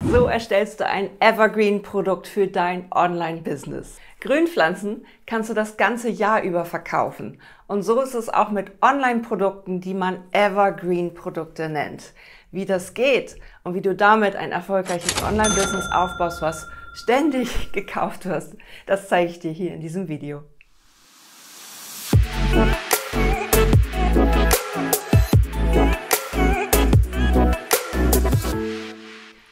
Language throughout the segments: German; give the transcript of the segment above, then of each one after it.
So erstellst du ein Evergreen-Produkt für dein Online-Business. Grünpflanzen kannst du das ganze Jahr über verkaufen. Und so ist es auch mit Online-Produkten, die man Evergreen-Produkte nennt. Wie das geht und wie du damit ein erfolgreiches Online-Business aufbaust, was ständig gekauft wird, das zeige ich dir hier in diesem Video.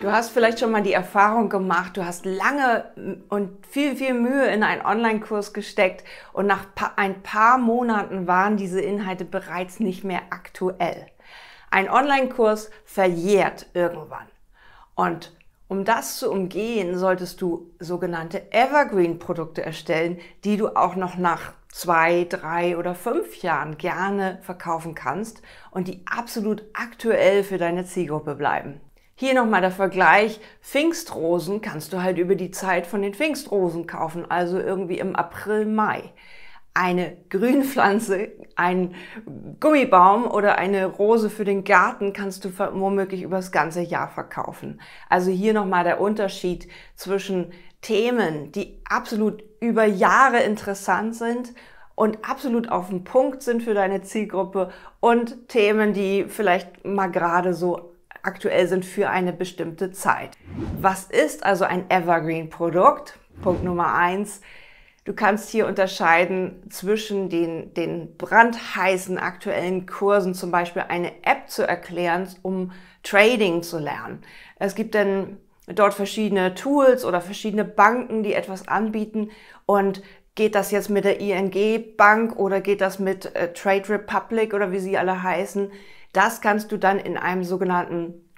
Du hast vielleicht schon mal die Erfahrung gemacht, du hast lange und viel Mühe in einen Online-Kurs gesteckt und nach ein paar Monaten waren diese Inhalte bereits nicht mehr aktuell. Ein Online-Kurs verjährt irgendwann. Und um das zu umgehen, solltest du sogenannte Evergreen-Produkte erstellen, die du auch noch nach 2, 3 oder 5 Jahren gerne verkaufen kannst und die absolut aktuell für deine Zielgruppe bleiben. Hier nochmal der Vergleich, Pfingstrosen kannst du halt über die Zeit von den Pfingstrosen kaufen, also irgendwie im April, Mai. Eine Grünpflanze, ein Gummibaum oder eine Rose für den Garten kannst du womöglich über das ganze Jahr verkaufen. Also hier nochmal der Unterschied zwischen Themen, die absolut über Jahre interessant sind und absolut auf den Punkt sind für deine Zielgruppe und Themen, die vielleicht mal gerade so aktuell sind für eine bestimmte Zeit. Was ist also ein Evergreen-Produkt? Punkt Nummer 1. Du kannst hier unterscheiden zwischen den brandheißen aktuellen Kursen, zum Beispiel eine App zu erklären, um Trading zu lernen. Es gibt dann dort verschiedene Tools oder verschiedene Banken, die etwas anbieten. Und geht das jetzt mit der ING Bank oder geht das mit Trade Republic oder wie sie alle heißen? Das kannst du dann in einem sogenannten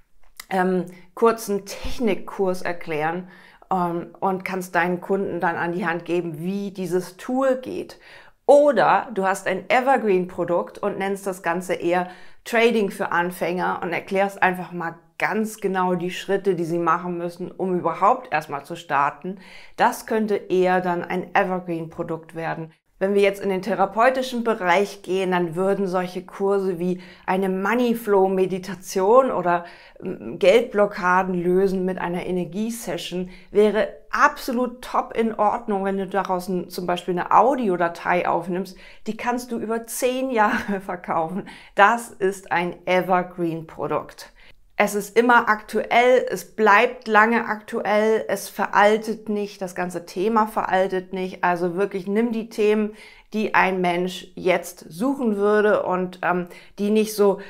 kurzen Technikkurs erklären und kannst deinen Kunden dann an die Hand geben, wie dieses Tool geht. Oder du hast ein Evergreen-Produkt und nennst das Ganze eher Trading für Anfänger und erklärst einfach mal ganz genau die Schritte, die sie machen müssen, um überhaupt erstmal zu starten. Das könnte eher dann ein Evergreen-Produkt werden. Wenn wir jetzt in den therapeutischen Bereich gehen, dann würden solche Kurse wie eine Moneyflow-Meditation oder Geldblockaden lösen mit einer Energiesession wäre absolut top in Ordnung, wenn du daraus zum Beispiel eine Audiodatei aufnimmst. Die kannst du über 10 Jahre verkaufen. Das ist ein Evergreen-Produkt. Es ist immer aktuell, es bleibt lange aktuell, es veraltet nicht, das ganze Thema veraltet nicht. Also wirklich nimm die Themen, die ein Mensch jetzt suchen würde und die nicht so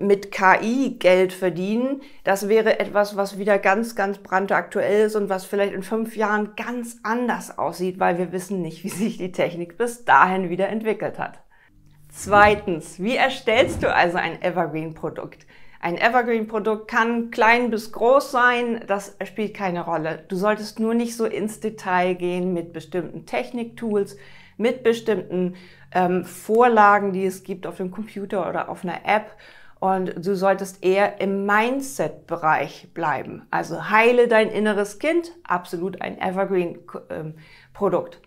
mit KI Geld verdienen. Das wäre etwas, was wieder ganz brandaktuell ist und was vielleicht in 5 Jahren ganz anders aussieht, weil wir wissen nicht, wie sich die Technik bis dahin wieder entwickelt hat. Zweitens, wie erstellst du also ein Evergreen-Produkt? Ein Evergreen-Produkt kann klein bis groß sein, das spielt keine Rolle. Du solltest nur nicht so ins Detail gehen mit bestimmten Techniktools, mit bestimmten Vorlagen, die es gibt auf dem Computer oder auf einer App. Und du solltest eher im Mindset-Bereich bleiben. Also heile dein inneres Kind, absolut ein Evergreen-Produkt.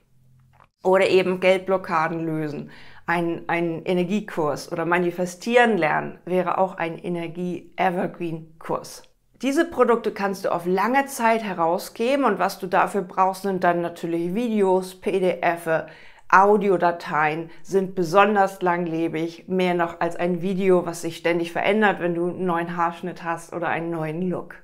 Oder eben Geldblockaden lösen. Ein Energiekurs oder Manifestieren lernen wäre auch ein Energie-Evergreen-Kurs. Diese Produkte kannst du auf lange Zeit herausgeben und was du dafür brauchst, sind dann natürlich Videos, PDFs, Audiodateien, sind besonders langlebig, mehr noch als ein Video, was sich ständig verändert, wenn du einen neuen Haarschnitt hast oder einen neuen Look.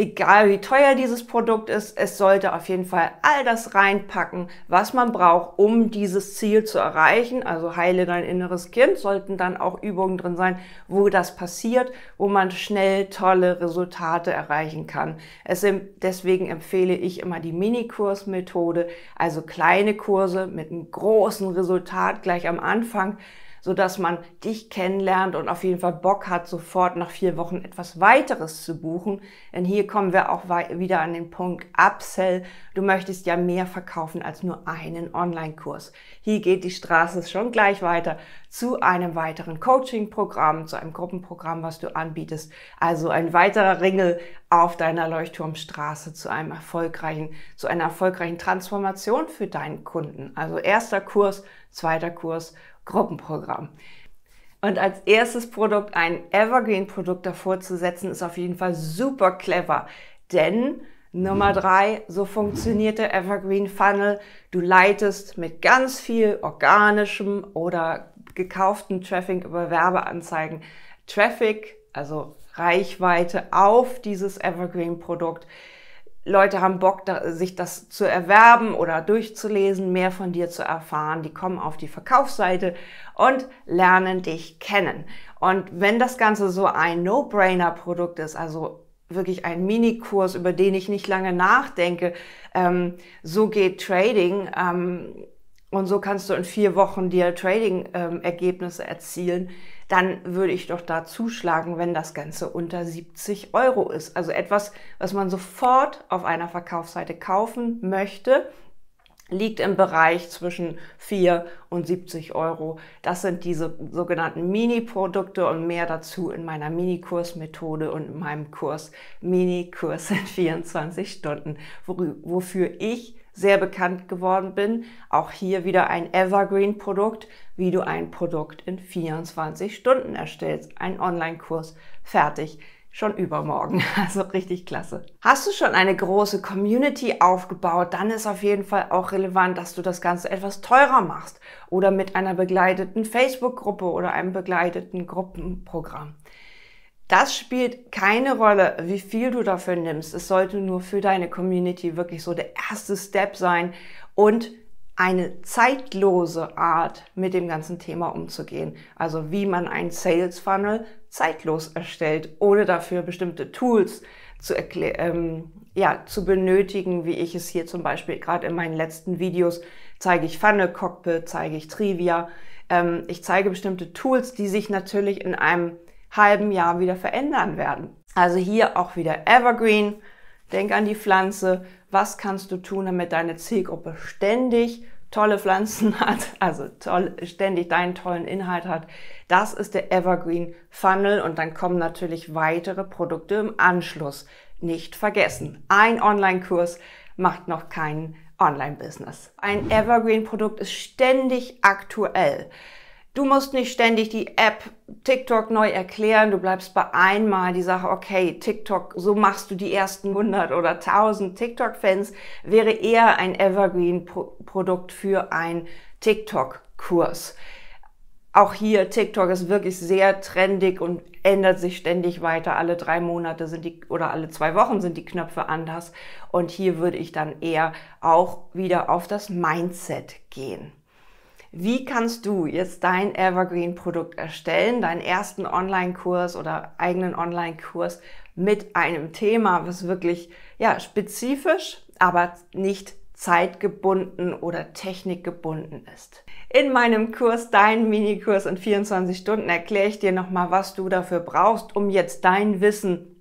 Egal wie teuer dieses Produkt ist, es sollte auf jeden Fall all das reinpacken, was man braucht, um dieses Ziel zu erreichen. Also heile dein inneres Kind, sollten dann auch Übungen drin sein, wo das passiert, wo man schnell tolle Resultate erreichen kann. Deswegen empfehle ich immer die Minikursmethode, also kleine Kurse mit einem großen Resultat gleich am Anfang, sodass man dich kennenlernt und auf jeden Fall Bock hat, sofort nach 4 Wochen etwas weiteres zu buchen. Denn hier kommen wir auch wieder an den Punkt Upsell. Du möchtest ja mehr verkaufen als nur einen Online-Kurs. Hier geht die Straße schon gleich weiter zu einem weiteren Coaching-Programm, zu einem Gruppenprogramm, was du anbietest. Also ein weiterer Ringel auf deiner Leuchtturmstraße zu einer erfolgreichen Transformation für deinen Kunden. Also erster Kurs, zweiter Kurs, Gruppenprogramm. Und als erstes Produkt ein Evergreen-Produkt davor zu setzen, ist auf jeden Fall super clever. Denn Nummer 3, so funktioniert der Evergreen Funnel. Du leitest mit ganz viel organischem oder gekauften Traffic über Werbeanzeigen Traffic, also Reichweite auf dieses Evergreen-Produkt. Leute haben Bock, sich das zu erwerben oder durchzulesen, mehr von dir zu erfahren. Die kommen auf die Verkaufsseite und lernen dich kennen. Und wenn das Ganze so ein No-Brainer-Produkt ist, also wirklich ein Minikurs, über den ich nicht lange nachdenke, so geht Trading, und so kannst du in 4 Wochen dir Trading-Ergebnisse erzielen, dann würde ich doch da zuschlagen, wenn das Ganze unter 70 € ist. Also etwas, was man sofort auf einer Verkaufsseite kaufen möchte, liegt im Bereich zwischen 4 und 70 €. Das sind diese sogenannten Mini-Produkte und mehr dazu in meiner Mini-Kurs-Methode und in meinem Kurs Mini-Kurs in 24 Stunden, wofür ich sehr bekannt geworden bin. Auch hier wieder ein Evergreen-Produkt, wie du ein Produkt in 24 Stunden erstellst. Ein Online-Kurs, fertig. Schon übermorgen, also richtig klasse. Hast du schon eine große Community aufgebaut, dann ist auf jeden Fall auch relevant, dass du das Ganze etwas teurer machst oder mit einer begleiteten Facebook-Gruppe oder einem begleiteten Gruppenprogramm. Das spielt keine Rolle, wie viel du dafür nimmst. Es sollte nur für deine Community wirklich so der erste Step sein und eine zeitlose Art, mit dem ganzen Thema umzugehen. Also wie man einen Sales Funnel zeitlos erstellt, ohne dafür bestimmte Tools zu benötigen, wie ich es hier zum Beispiel gerade in meinen letzten Videos zeige ich Funnel Cockpit, zeige ich Trivia. Ich zeige bestimmte Tools, die sich natürlich in einem halben Jahr wieder verändern werden. Also hier auch wieder Evergreen. Denk an die Pflanze. Was kannst du tun, damit deine Zielgruppe ständig tolle Pflanzen hat, also ständig deinen tollen Inhalt hat? Das ist der Evergreen Funnel und dann kommen natürlich weitere Produkte im Anschluss. Nicht vergessen, ein Online-Kurs macht noch kein Online-Business. Ein Evergreen-Produkt ist ständig aktuell. Du musst nicht ständig die App TikTok neu erklären. Du bleibst bei einmal die Sache, okay, TikTok, so machst du die ersten 100 oder 1000 TikTok-Fans, wäre eher ein Evergreen-Produkt für einen TikTok-Kurs. Auch hier, TikTok ist wirklich sehr trendig und ändert sich ständig weiter. Alle 3 Monate oder alle 2 Wochen sind die Knöpfe anders. Und hier würde ich dann eher auch wieder auf das Mindset gehen. Wie kannst du jetzt dein Evergreen-Produkt erstellen, deinen ersten Online-Kurs oder eigenen Online-Kurs mit einem Thema, was wirklich spezifisch, aber nicht zeitgebunden oder technikgebunden ist? In meinem Kurs, deinen Minikurs in 24 Stunden, erkläre ich dir nochmal, was du dafür brauchst, um jetzt dein Wissen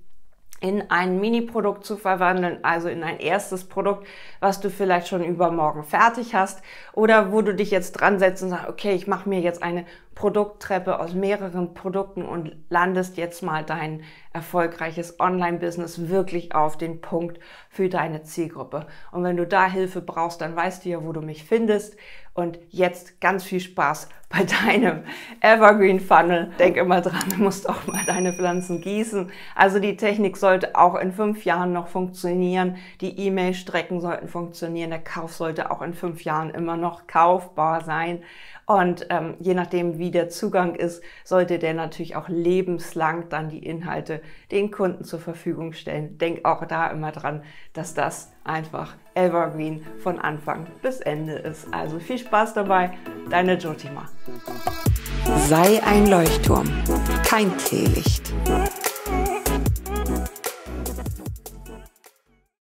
in ein Mini-Produkt zu verwandeln, also in ein erstes Produkt, was du vielleicht schon übermorgen fertig hast oder wo du dich jetzt dran setzt und sagst, okay, ich mache mir jetzt eine Produkttreppe aus mehreren Produkten und landest jetzt mal dein erfolgreiches Online-Business wirklich auf den Punkt für deine Zielgruppe. Und wenn du da Hilfe brauchst, dann weißt du ja, wo du mich findest. Und jetzt ganz viel Spaß bei deinem Evergreen Funnel. Denk immer dran, du musst auch mal deine Pflanzen gießen. Also die Technik sollte auch in 5 Jahren noch funktionieren. Die E-Mail-Strecken sollten funktionieren. Der Kauf sollte auch in 5 Jahren immer noch kaufbar sein. Und je nachdem, wie der Zugang ist, sollte der natürlich auch lebenslang dann die Inhalte den Kunden zur Verfügung stellen. Denk auch da immer dran, dass das einfach Evergreen von Anfang bis Ende ist. Also viel Spaß dabei, deine Jyotima. Sei ein Leuchtturm, kein Teelicht.